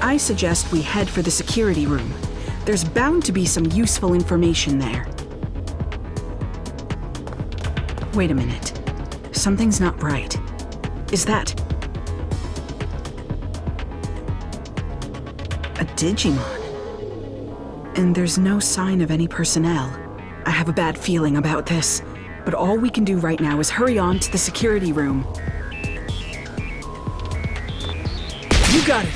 I suggest we head for the security room. There's bound to be some useful information there. Wait a minute. Something's not right. Is that a Digimon? And there's no sign of any personnel. I have a bad feeling about this, but all we can do right now is hurry on to the security room. You got it!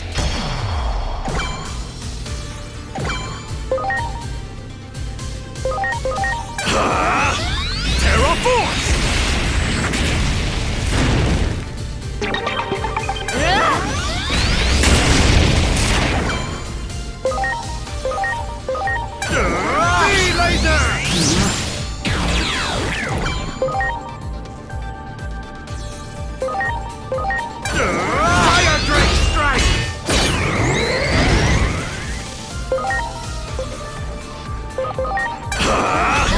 Terra Force! V-Laser! Fire Drake Strike!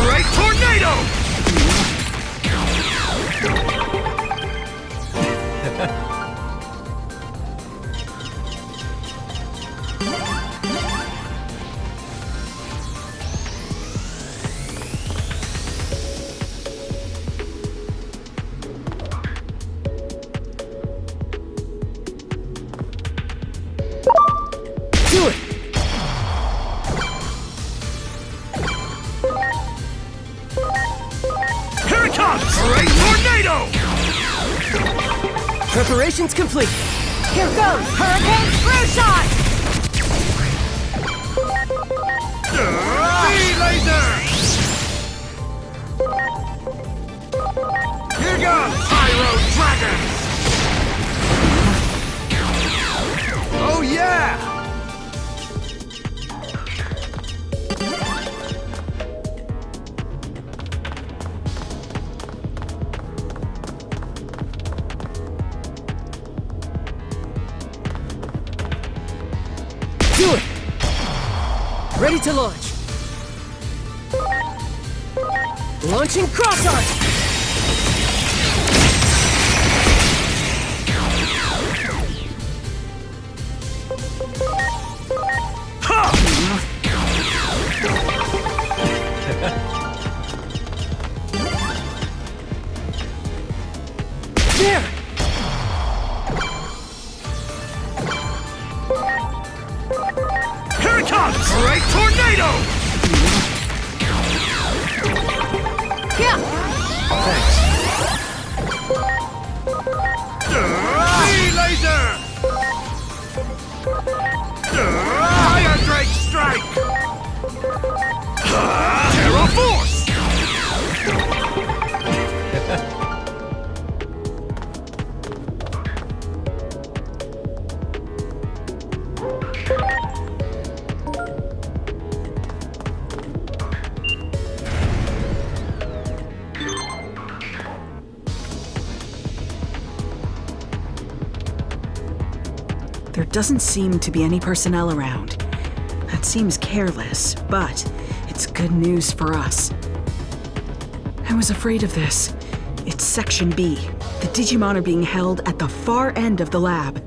Great Tornado! Do it! Here it comes! Great Tornado! Preparations complete. Here goes! Hurricane Screw Shot! V-Laser! Here goes! Pyro Dragon! Oh yeah! Do it! Ready to launch. Launching Cross Arch! There! Here it comes! Great Tornado! Yeah! Thanks. V-Laser! Fire Drake Strike! Terra Force! There doesn't seem to be any personnel around. That seems careless, but it's good news for us. I was afraid of this. It's Section B. The Digimon are being held at the far end of the lab.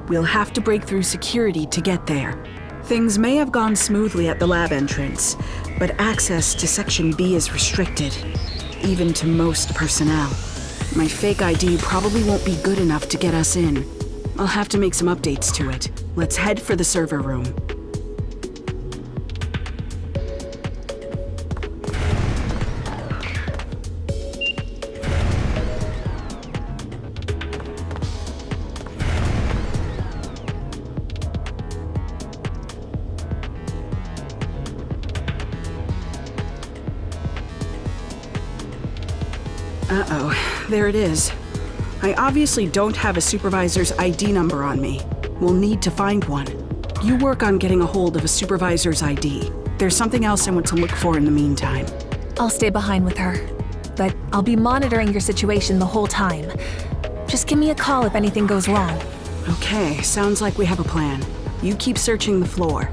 We'll have to break through security to get there. Things may have gone smoothly at the lab entrance, but access to Section B is restricted, even to most personnel. My fake ID probably won't be good enough to get us in. I'll have to make some updates to it. Let's head for the server room. Uh-oh, there it is. I obviously don't have a supervisor's ID number on me. We'll need to find one. You work on getting a hold of a supervisor's ID. There's something else I want to look for in the meantime. I'll stay behind with her, but I'll be monitoring your situation the whole time. Just give me a call if anything goes wrong. Okay, sounds like we have a plan. You keep searching the floor.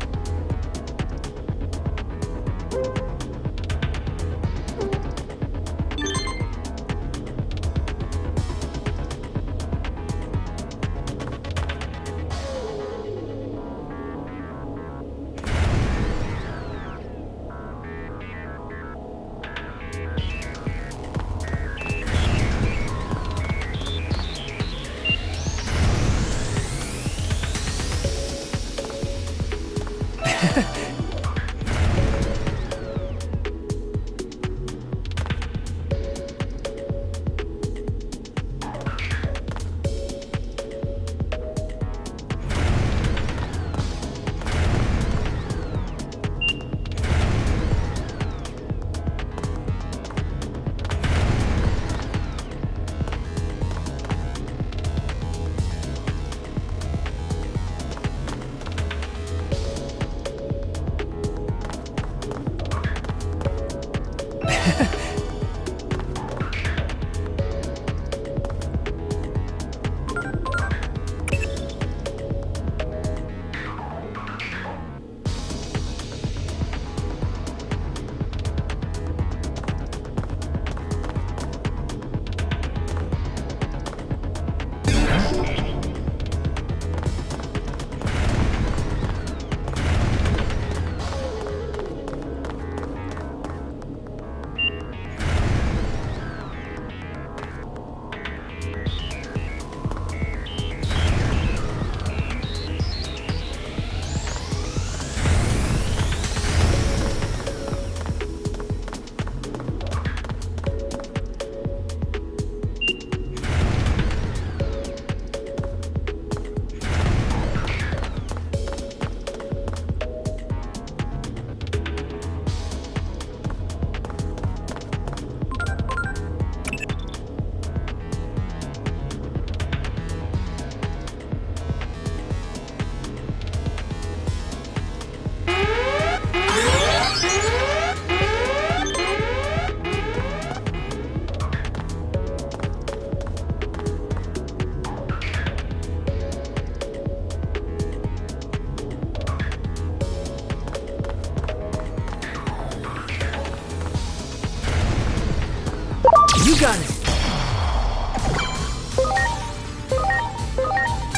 You got it!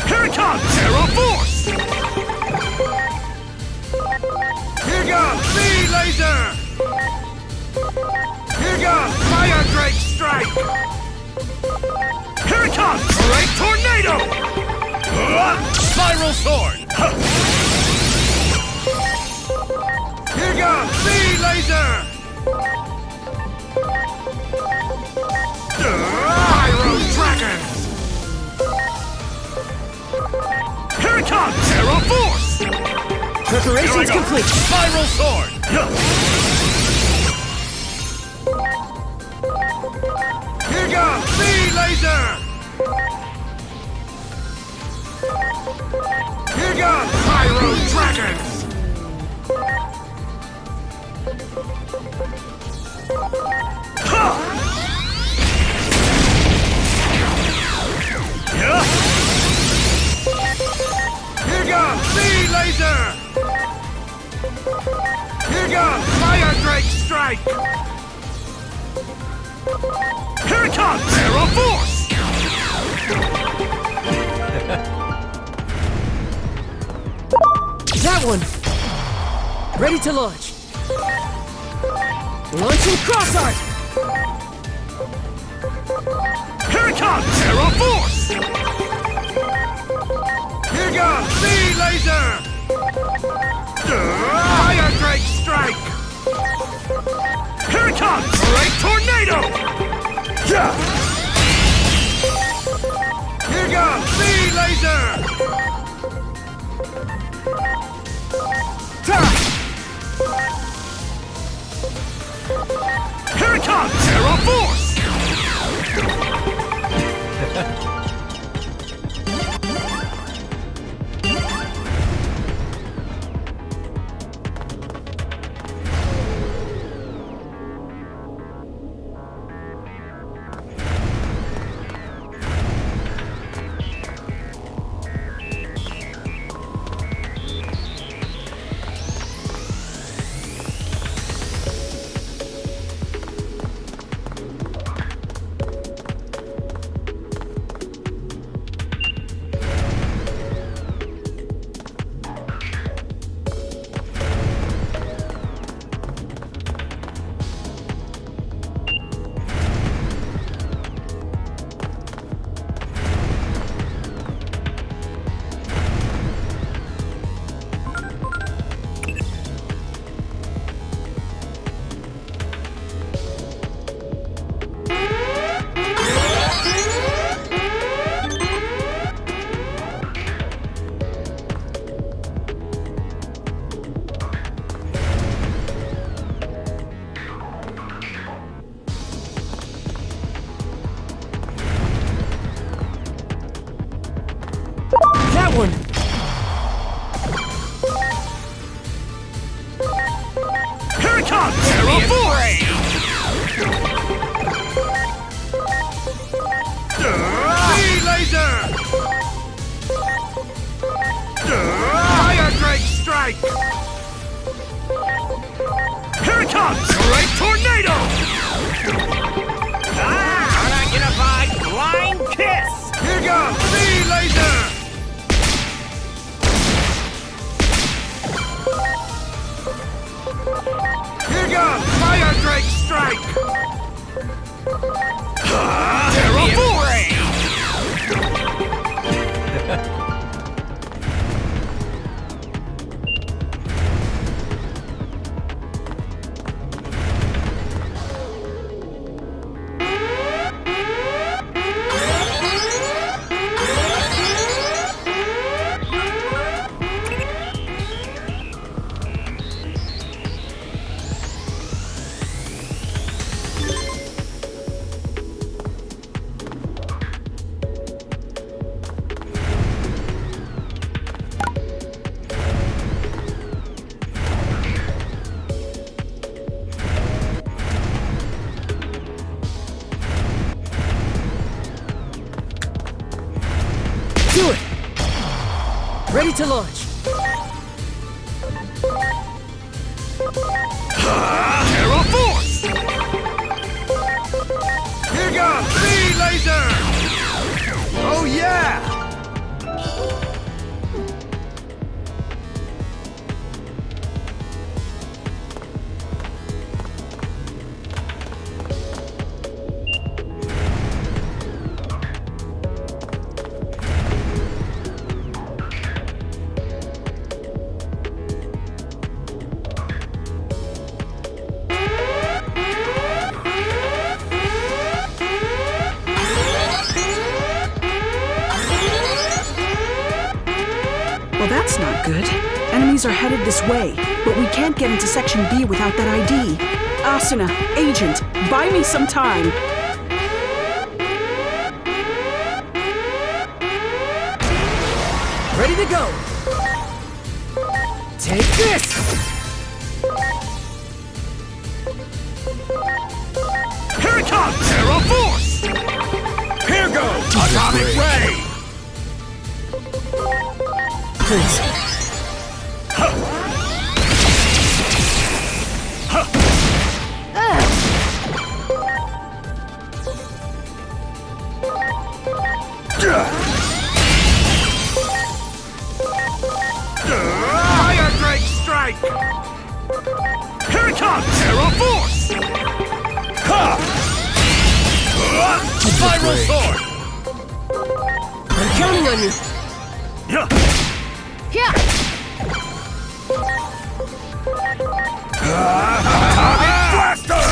Here it comes! Terra Force! Here goes V-Laser! Here goes Fire Drake Strike! Here it comes! Great Tornado! Spiral Sword! Here goes V-Laser! Pyro Dragons! Here it comes! Terra Force! Preparations complete! Spiral Sword! Here goes V-Laser! Here goes Pyro Dragons! Ha! Yeah. Here goes V-Laser! Here goes Fire Drake Strike! Here it comes! Terra Force! That one! Ready to launch! Launching Cross Art! Here it comes! Terra Force! Here goes V-Laser! Fire Drake Strike! Here it comes! Great Tornado! Yeah! Here goes V-Laser! Here it comes! Terra Force! do it! Ready to launch! Arrow Force! Here goes! Speed Laser! Oh yeah! Well, that's not good. Enemies are headed this way, but we can't get into Section B without that ID. Asuna, Agent, buy me some time. Ready to go! Take this! Here it comes! Arrow Force! Here goes! Atomic Ray! Please. Fire Drake Strike! Here it comes! Arrow Force! Ha! Spiral Sword! I'm counting on you! Yeah! Yeah! Atomic Blaster!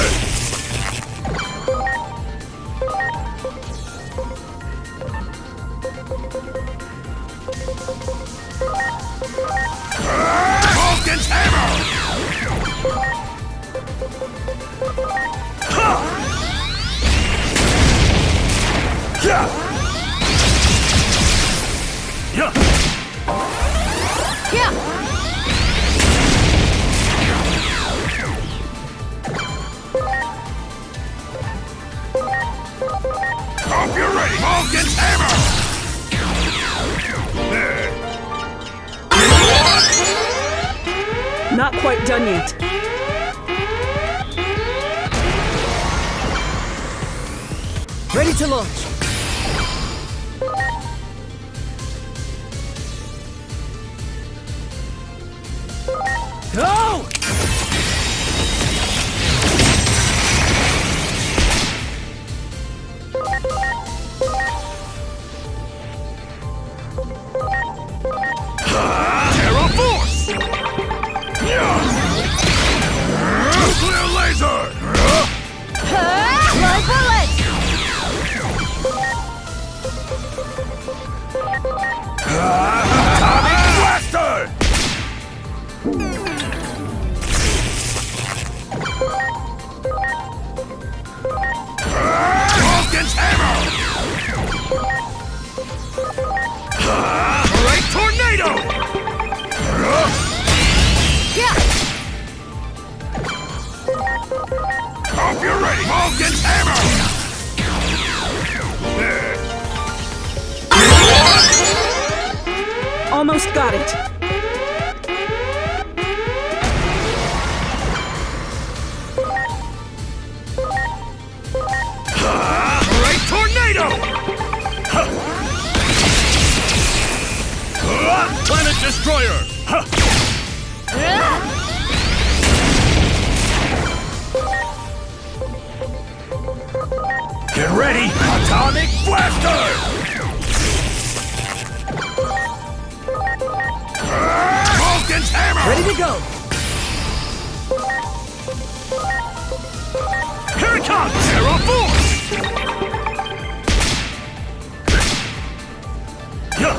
Vulcan's Hammer! Ha! Yeah! Yeah! Yeah! Hope you're ready! Vulcan's Hammer! Not quite done yet. Ready to launch! Go! Arrow Force! Nuclear Laser! My bullet! Atomic Blaster! Vulcan's Hammer! Great Tornado! Yeah! Hope you're ready! Vulcan's Hammer! Almost got it. Great Tornado! Planet Destroyer! Get ready! Atomic Blaster! Vulcan's Hammer! Ready to go! Here it comes! Arrow Force! Yeah!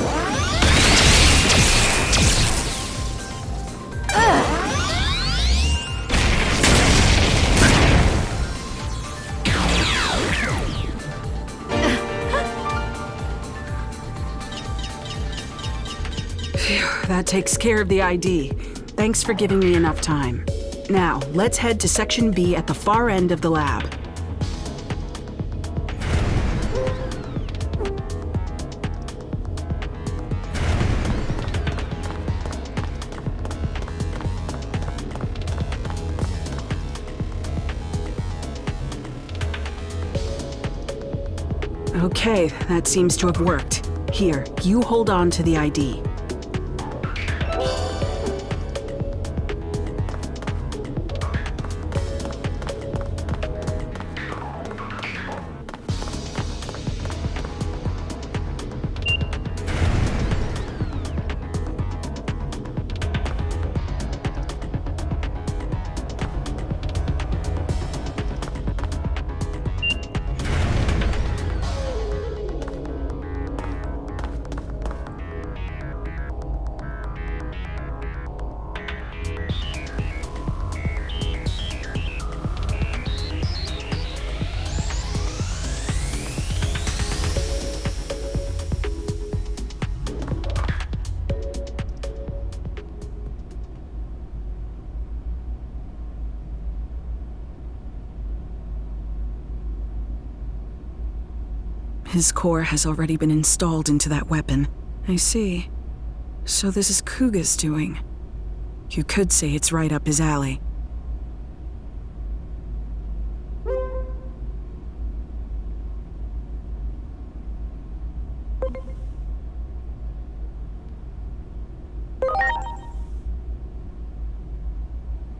That takes care of the ID. Thanks for giving me enough time. Now, let's head to Section B at the far end of the lab. Okay, that seems to have worked. Here, you hold on to the ID. His core has already been installed into that weapon. I see. So this is Kuga's doing. You could say it's right up his alley.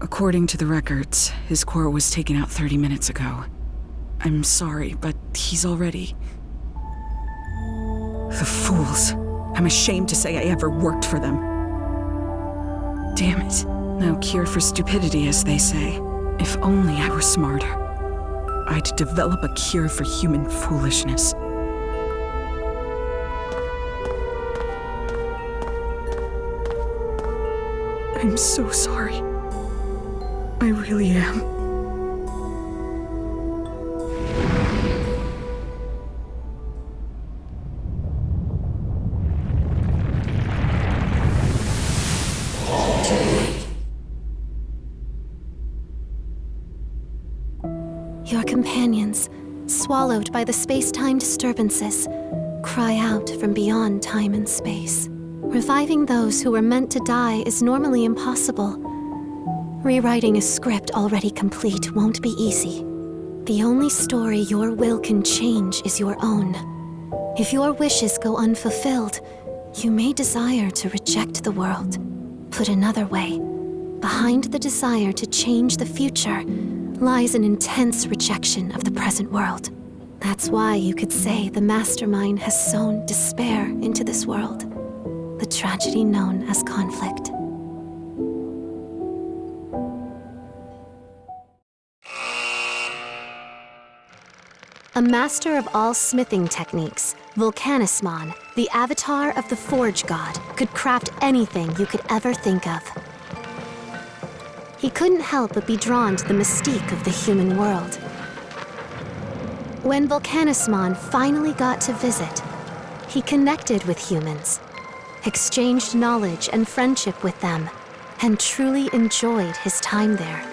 According to the records, his core was taken out 30 minutes ago. I'm sorry, but he's already... The fools. I'm ashamed to say I ever worked for them. Damn it. No cure for stupidity, as they say. If only I were smarter. I'd develop a cure for human foolishness. I'm so sorry. I really am. Your companions, swallowed by the space-time disturbances, cry out from beyond time and space. Reviving those who were meant to die is normally impossible. Rewriting a script already complete won't be easy. The only story your will can change is your own. If your wishes go unfulfilled, you may desire to reject the world. Put another way, behind the desire to change the future lies an intense rejection of the present world. That's why you could say the Mastermind has sown despair into this world, the tragedy known as conflict. A master of all smithing techniques, Vulcanusmon, the avatar of the Forge God, could craft anything you could ever think of. He couldn't help but be drawn to the mystique of the human world. When Vulcanusmon finally got to visit, he connected with humans, exchanged knowledge and friendship with them, and truly enjoyed his time there.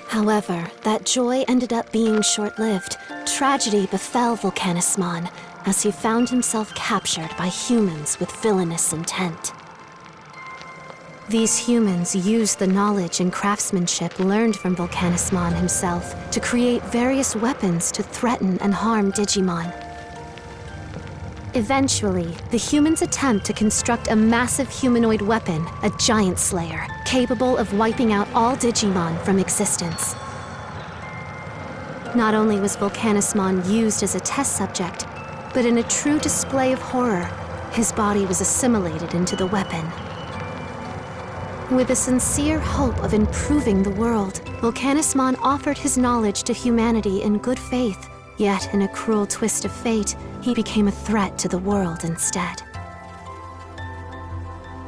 However, that joy ended up being short-lived. Tragedy befell Vulcanusmon as he found himself captured by humans with villainous intent. These humans used the knowledge and craftsmanship learned from Vulcanusmon himself to create various weapons to threaten and harm Digimon. Eventually, the humans attempt to construct a massive humanoid weapon, a giant slayer, capable of wiping out all Digimon from existence. Not only was Vulcanusmon used as a test subject, but in a true display of horror, his body was assimilated into the weapon. With a sincere hope of improving the world, Vulcanusmon offered his knowledge to humanity in good faith, yet in a cruel twist of fate, he became a threat to the world instead.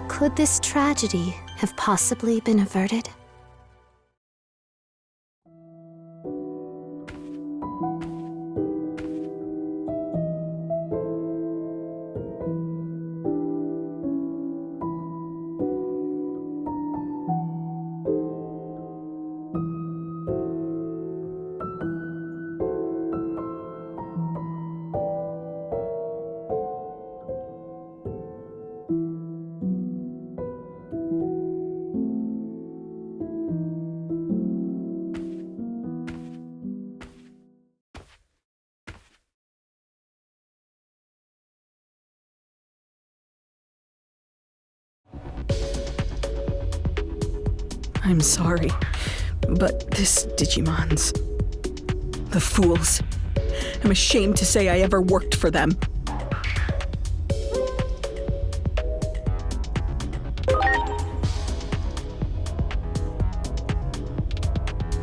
Could this tragedy have possibly been averted? I'm sorry, but this Digimon's... The fools. I'm ashamed to say I ever worked for them.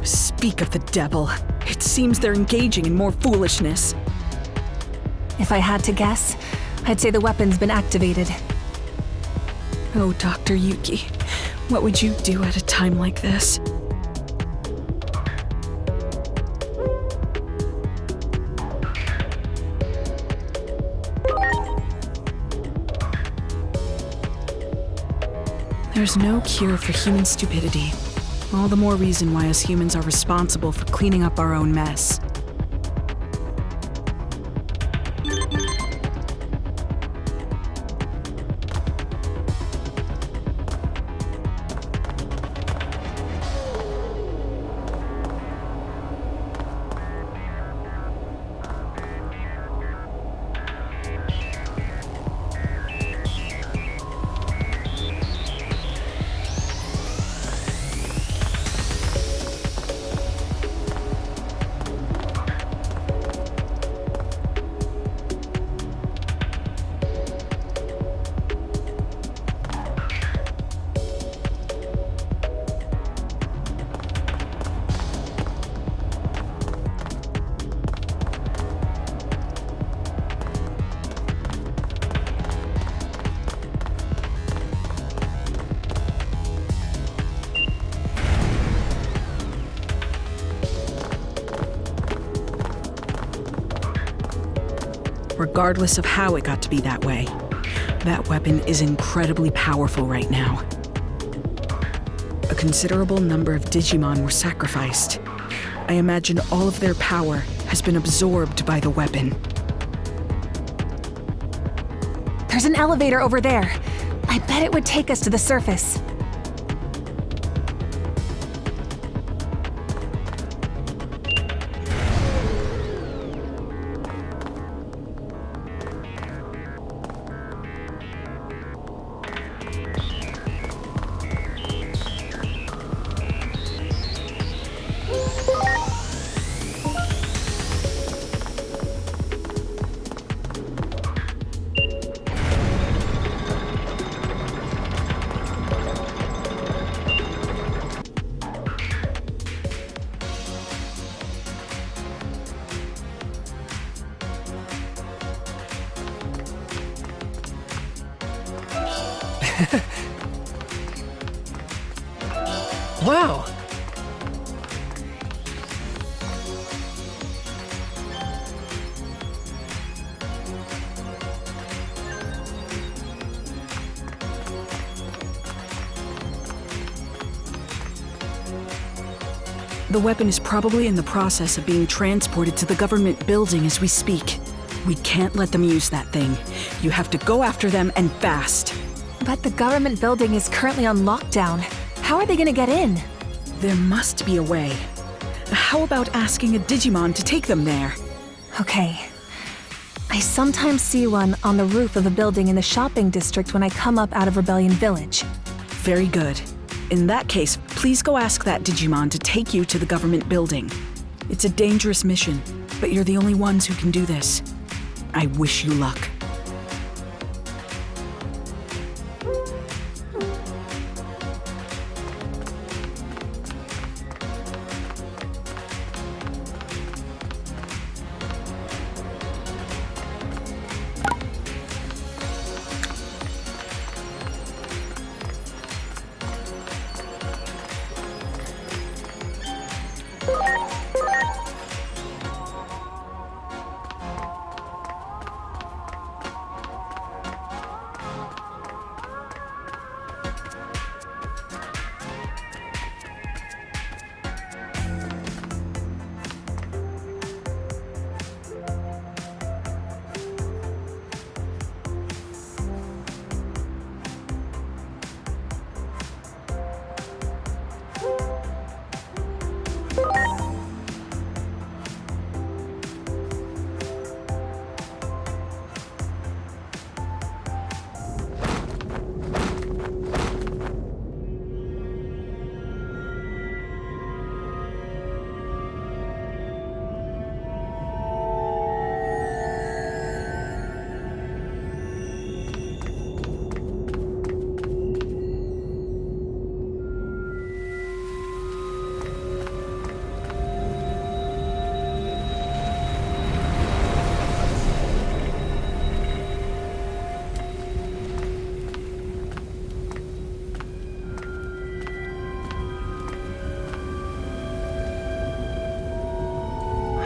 Speak of the devil. It seems they're engaging in more foolishness. If I had to guess, I'd say the weapon's been activated. Oh, Dr. Yuki, what would you do at a time like this? There's no cure for human stupidity. All the more reason why us humans are responsible for cleaning up our own mess. Regardless of how it got to be that way, that weapon is incredibly powerful right now. A considerable number of Digimon were sacrificed. I imagine all of their power has been absorbed by the weapon. There's an elevator over there. I bet it would take us to the surface. Wow! The weapon is probably in the process of being transported to the government building as we speak. We can't let them use that thing. You have to go after them and fast. But the government building is currently on lockdown. How are they gonna get in? There must be a way. How about asking a Digimon to take them there? Okay. I sometimes see one on the roof of a building in the shopping district when I come up out of Rebellion Village. Very good. In that case, please go ask that Digimon to take you to the government building. It's a dangerous mission, but you're the only ones who can do this. I wish you luck.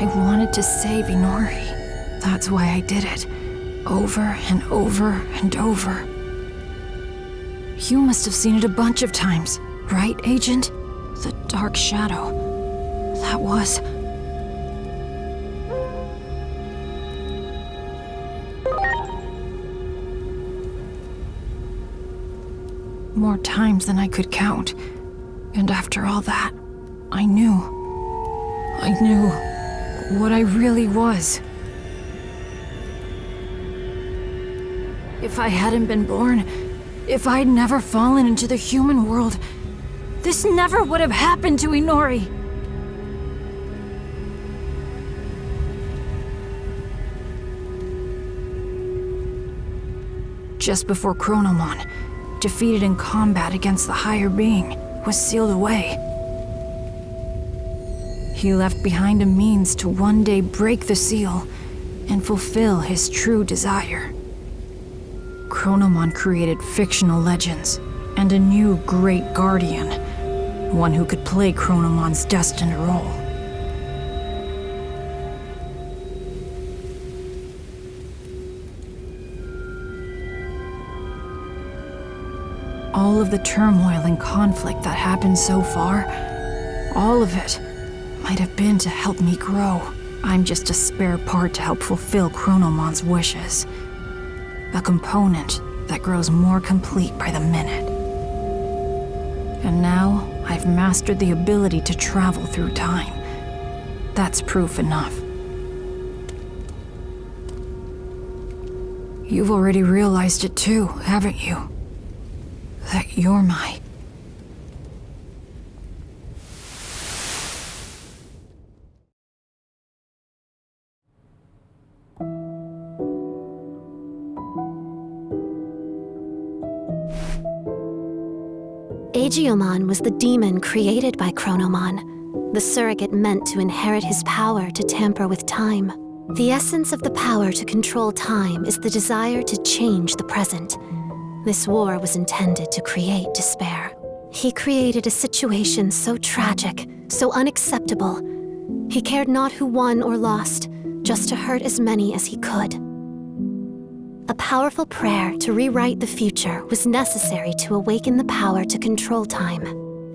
I wanted to save Inori. That's why I did it. Over and over and over. You must have seen it a bunch of times, right, Agent? The dark shadow. That was... more times than I could count. And after all that, I knew what I really was. If I hadn't been born, if I'd never fallen into the human world, this never would have happened to Inori. Just before Chronomon, defeated in combat against the higher being, was sealed away. He left behind a means to one day break the seal and fulfill his true desire. Chronomon created fictional legends and a new great guardian, one who could play Chronomon's destined role. All of the turmoil and conflict that happened so far, all of it might have been to help me grow. I'm just a spare part to help fulfill Chronomon's wishes. A component that grows more complete by the minute. And now, I've mastered the ability to travel through time. That's proof enough. You've already realized it too, haven't you? That you're my... Digimon was the demon created by Chronomon, the surrogate meant to inherit his power to tamper with time. The essence of the power to control time is the desire to change the present. This war was intended to create despair. He created a situation so tragic, so unacceptable. He cared not who won or lost, just to hurt as many as he could. A powerful prayer to rewrite the future was necessary to awaken the power to control time.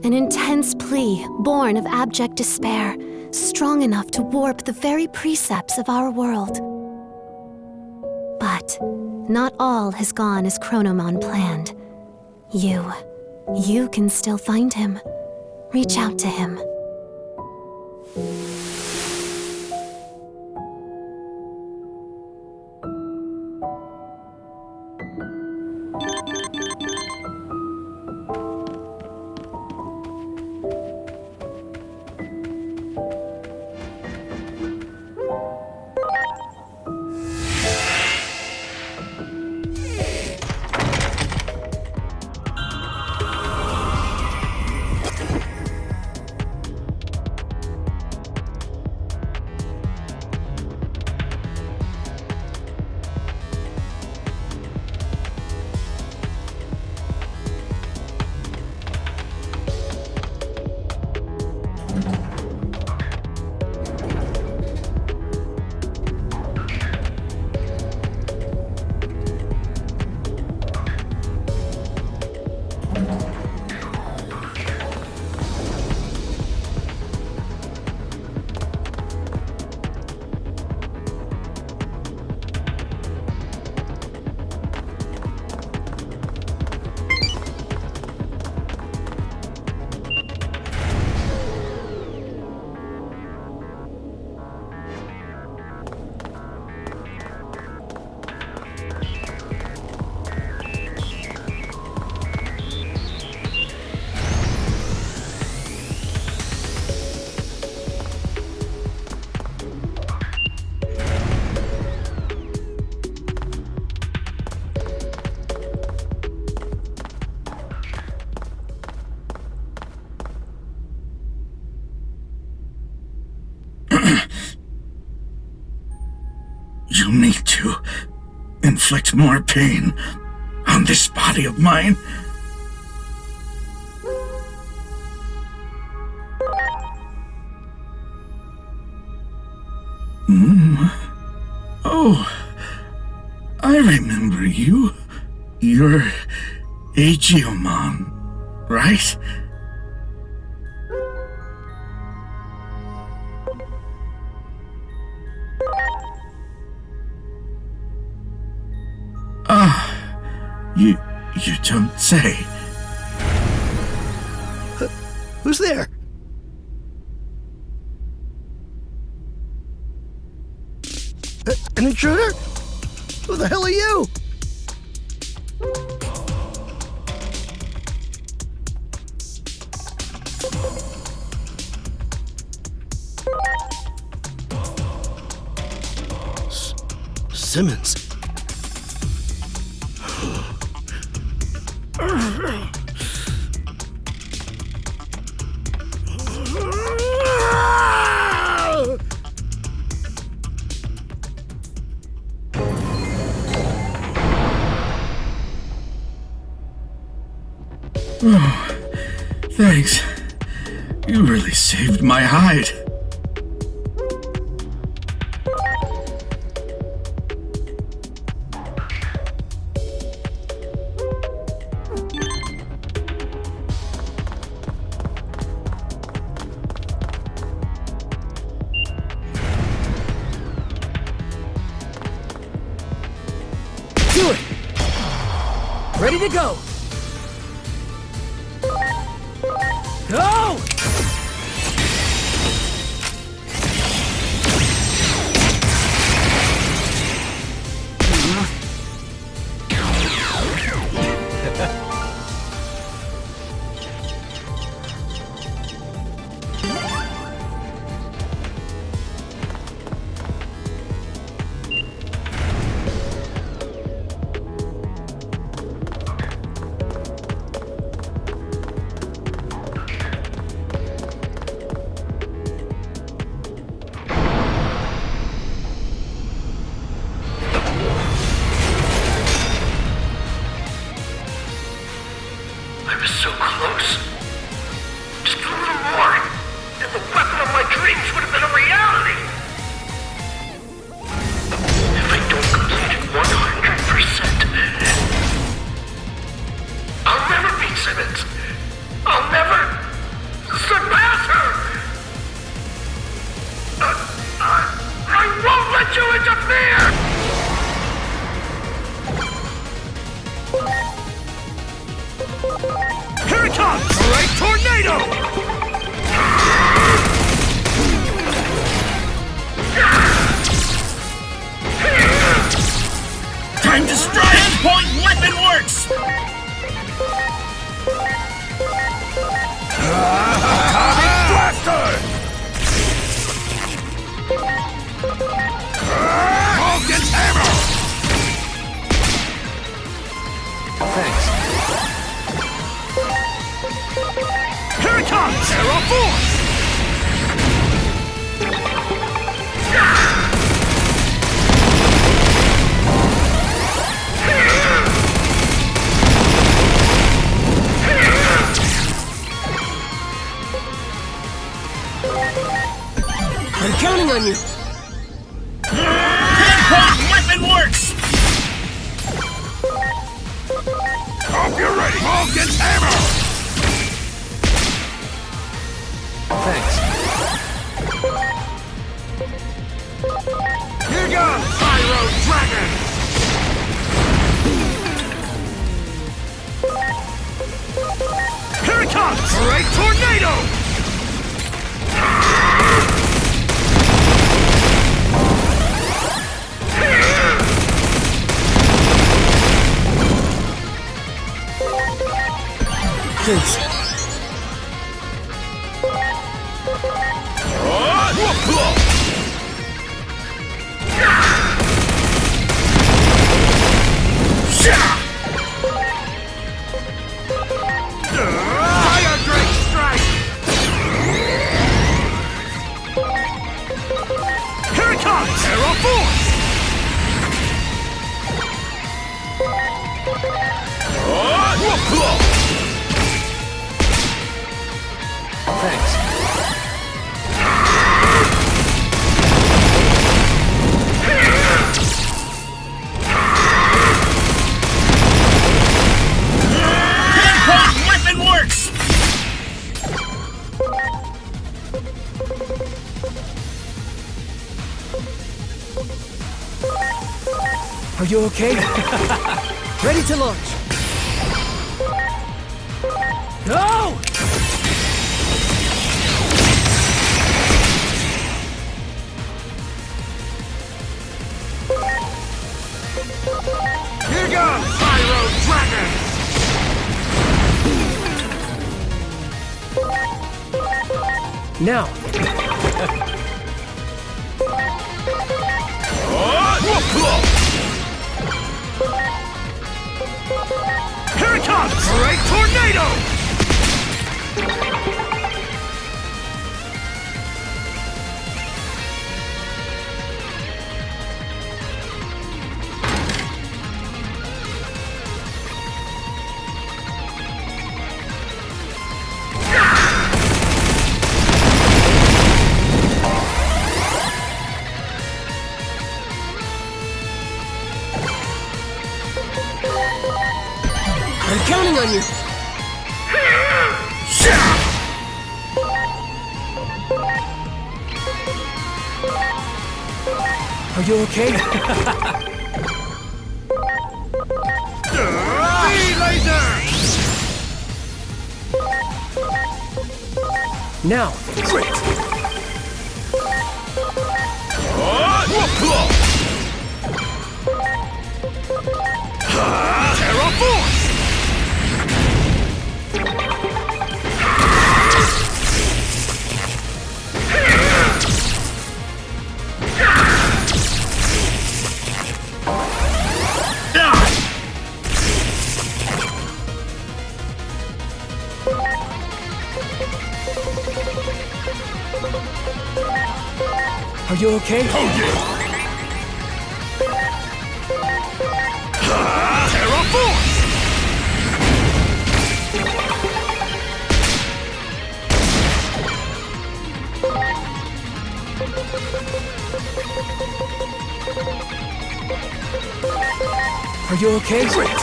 An intense plea born of abject despair, strong enough to warp the very precepts of our world. But not all has gone as Chronomon planned. You can still find him. Reach out to him. You need to inflict more pain on this body of mine. Oh, I remember you. You're Digimon, right? You don't say. Who's there? An intruder? Who the hell are you? Simmons. Oh, thanks. You really saved my hide. Do it! Ready to go! Go! I was so close. Just a little more, and the weapon of my dreams would have been a reality. If I don't complete it 100%, I'll never beat Simmons. I'll never surpass her. I won't let you interfere! Here it comes! Great tornado! Time to strike! Endpoint weapon works! Atomic blaster! Vulcan's hammer! Thanks. Here it comes! Terra Force! I'm counting on you. Pinpoint weapon works! Hope you're ready! Vulcan's hammer! Thanks. Here goes! Pyro Dragon! Here it comes! Great tornado! Thanks. Fire Drake Strike! Here it comes! Terra Force! Thanks. Are you okay? Ready to launch. Go! Here goes, Pyro Dragon! Now. Here it comes! Great Tornado! I'm counting on you. Are you okay? V-Laser! Now. Great! Terra Force! Are you okay? Oh yeah! Terra Force! Are you okay? Great!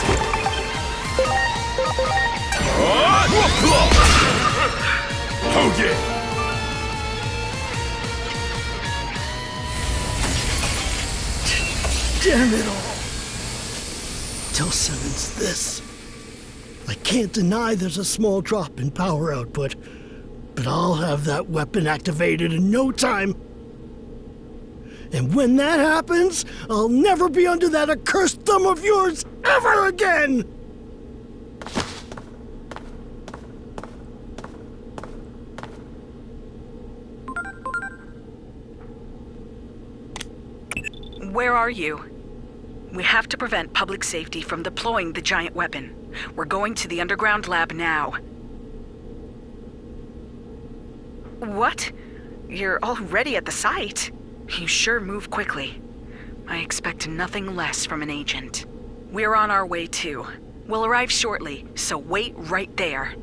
Oh yeah! Damn it all. Tell Simmons this. I can't deny there's a small drop in power output, but I'll have that weapon activated in no time. And when that happens, I'll never be under that accursed thumb of yours ever again! Where are you? We have to prevent public safety from deploying the giant weapon. We're going to the underground lab now. What? You're already at the site? You sure move quickly. I expect nothing less from an agent. We're on our way too. We'll arrive shortly, so wait right there.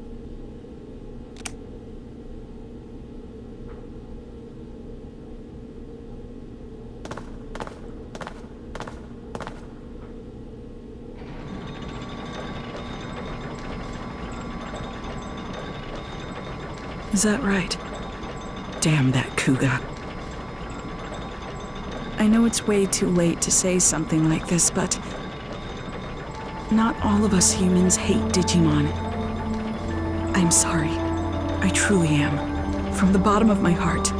Is that right? Damn that Kuga. I know it's way too late to say something like this, but not all of us humans hate Digimon. I'm sorry. I truly am. From the bottom of my heart.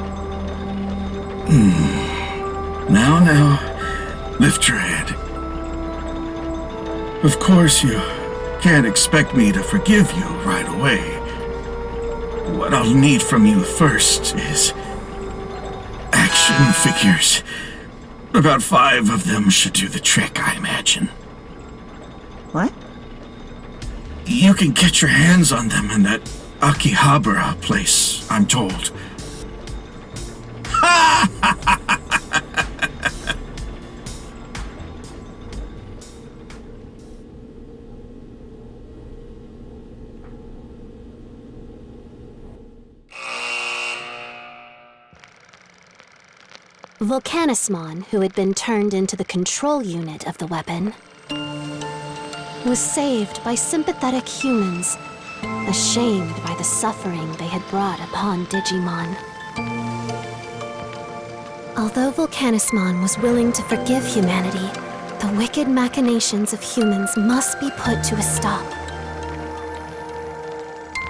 Now, lift your head. Of course, you can't expect me to forgive you right away. What I'll need from you first is action figures. About 5 of them should do the trick, I imagine. What? You can get your hands on them in that Akihabara place, I'm told. Vulcanusmon, who had been turned into the control unit of the weapon, was saved by sympathetic humans, ashamed by the suffering they had brought upon Digimon. Although Vulcanusmon was willing to forgive humanity, The wicked machinations of humans must be put to a stop.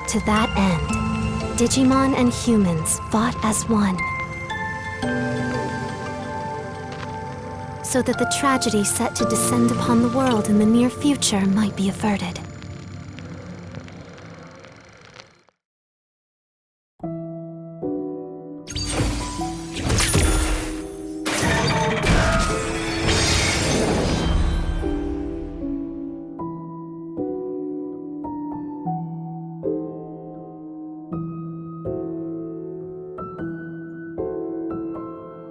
To that end, Digimon and humans fought as one, so that the tragedy set to descend upon the world in the near future might be averted.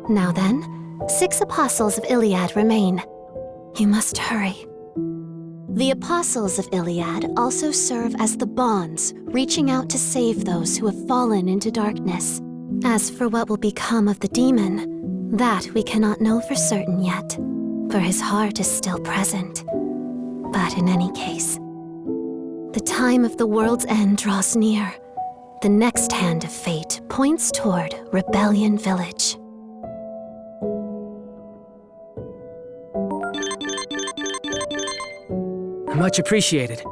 Now then, 6 apostles of Iliad remain. You must hurry. The apostles of Iliad also serve as the bonds, reaching out to save those who have fallen into darkness. As for what will become of the demon, that we cannot know for certain yet, for his heart is still present. But in any case, the time of the world's end draws near. The next hand of fate points toward Rebellion Village. Much appreciated.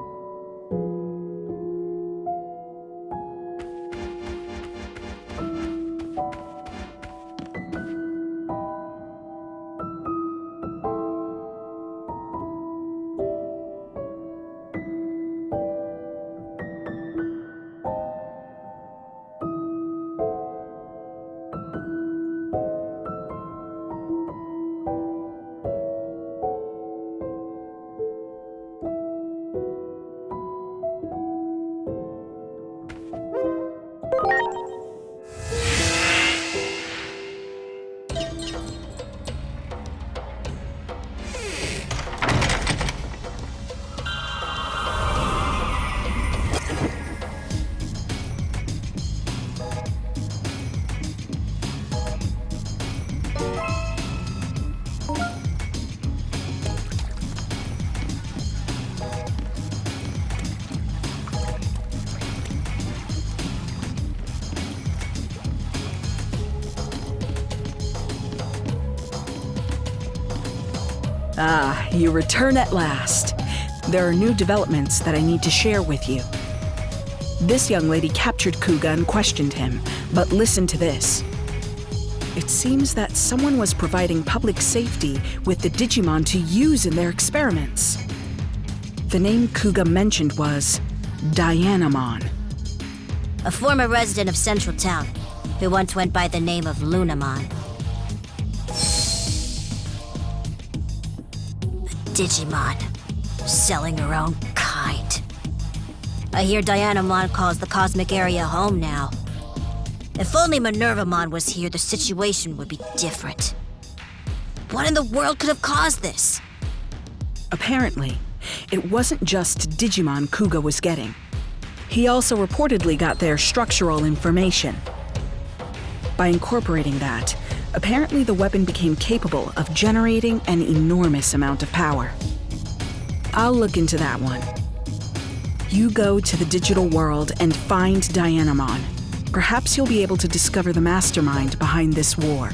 Ah, you return at last. There are new developments that I need to share with you. This young lady captured Kuga and questioned him, but listen to this. It seems that someone was providing public safety with the Digimon to use in their experiments. The name Kuga mentioned was Dianamon. A former resident of Central Town, who once went by the name of Lunamon. Digimon, selling her own kind. I hear Dianamon calls the cosmic area home now. If only Minervamon was here, the situation would be different. What in the world could have caused this? Apparently, it wasn't just Digimon Kuga was getting. He also reportedly got their structural information. By incorporating that, apparently the weapon became capable of generating an enormous amount of power. I'll look into that one. You go to the digital world and find Dianamon. Perhaps you'll be able to discover the mastermind behind this war.